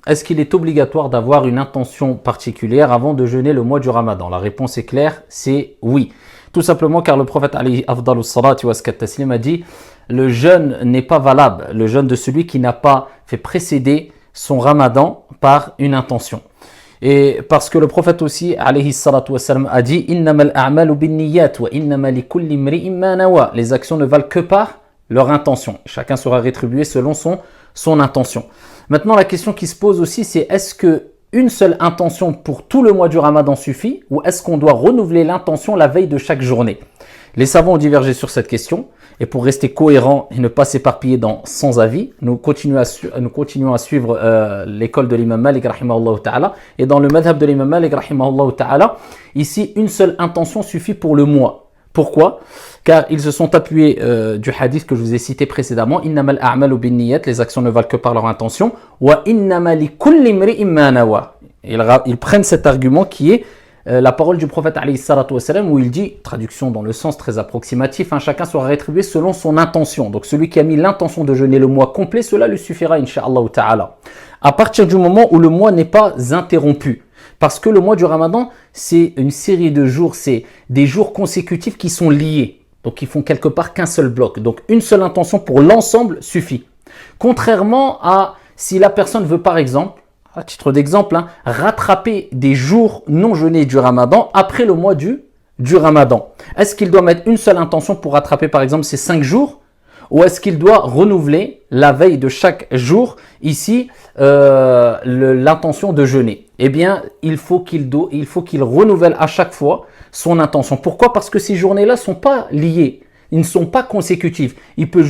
est-ce qu'il est obligatoire d'avoir une intention particulière avant de jeûner le mois du Ramadan? La réponse est claire, c'est oui. Tout simplement car le prophète alayhi afdalus salati wa taslim a dit le jeûne n'est pas valable, le jeûne de celui qui n'a pas fait précéder son Ramadan par une intention. Et parce que le prophète aussi alayhi salatu wassalam a dit innamal a'malu binniyat wa innama likulli imri'in ma nawa. Les actions ne valent que par leur intention. Chacun sera rétribué selon son intention. Maintenant, la question qui se pose aussi, c'est est-ce que une seule intention pour tout le mois du Ramadan suffit ou est-ce qu'on doit renouveler l'intention la veille de chaque journée? Les savants ont divergé sur cette question et pour rester cohérent et ne pas s'éparpiller dans 100 avis, nous continuons à suivre l'école de l'imam Malik rahimahullah ta'ala et dans le madhab de l'imam Malik rahimahullah ta'ala, ici une seule intention suffit pour le mois. Pourquoi? Car ils se sont appuyés du hadith que je vous ai cité précédemment, innamal a'malu binniyat, les actions ne valent que par leur intention, wa innama likulli imri'in ma nawa. Ils prennent cet argument qui est la parole du prophète alayhi salatu wassalam où il dit, traduction dans le sens très approximatif, chacun sera rétribué selon son intention. Donc celui qui a mis l'intention de jeûner le mois complet, cela lui suffira incha'Allah ta'ala. À partir du moment où le mois n'est pas interrompu, parce que le mois du Ramadan, c'est une série de jours, c'est des jours consécutifs qui sont liés. Donc ils font quelque part qu'un seul bloc. Donc une seule intention pour l'ensemble suffit. Contrairement à si la personne veut par exemple, à titre d'exemple, rattraper des jours non jeûnés du Ramadan après le mois du Ramadan. Est-ce qu'il doit mettre une seule intention pour rattraper par exemple ces 5 jours ou est-ce qu'il doit renouveler la veille de chaque jour ici l'intention de jeûner? Eh bien, il faut qu'il renouvelle à chaque fois son intention. Pourquoi? Parce que ces journées-là ne sont pas liées, ils ne sont pas consécutifs. Il peut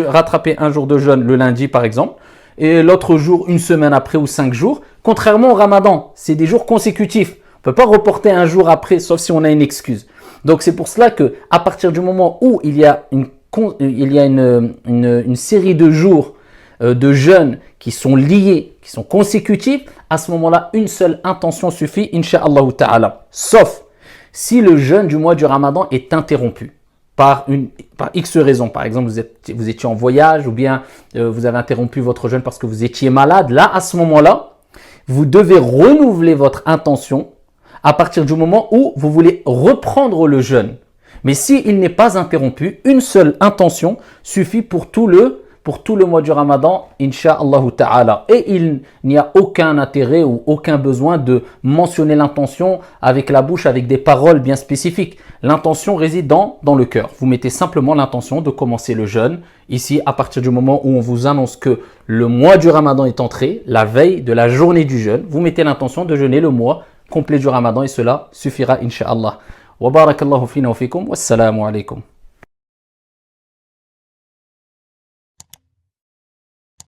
rattraper un jour de jeûne le lundi par exemple, et l'autre jour, une semaine après ou 5 jours. Contrairement au Ramadan, c'est des jours consécutifs. On ne peut pas reporter un jour après, sauf si on a une excuse. Donc c'est pour cela que à partir du moment où il y a une série de jours de jeûne qui sont liés, qui sont consécutifs, à ce moment-là, une seule intention suffit, incha'Allah ta'ala. Sauf si le jeûne du mois du Ramadan est interrompu par X raisons. Par exemple, vous étiez en voyage ou bien vous avez interrompu votre jeûne parce que vous étiez malade. Là, à ce moment-là, vous devez renouveler votre intention à partir du moment où vous voulez reprendre le jeûne. Mais s'il n'est pas interrompu, une seule intention suffit pour tout le mois du Ramadan, incha'Allah ta'ala. Et il n'y a aucun intérêt ou aucun besoin de mentionner l'intention avec la bouche, avec des paroles bien spécifiques. L'intention réside dans le cœur. Vous mettez simplement l'intention de commencer le jeûne. Ici, à partir du moment où on vous annonce que le mois du Ramadan est entré, la veille de la journée du jeûne, vous mettez l'intention de jeûner le mois complet du Ramadan et cela suffira, incha'Allah. Wa barakallahu fina wa fikum. Wassalamu alaikum.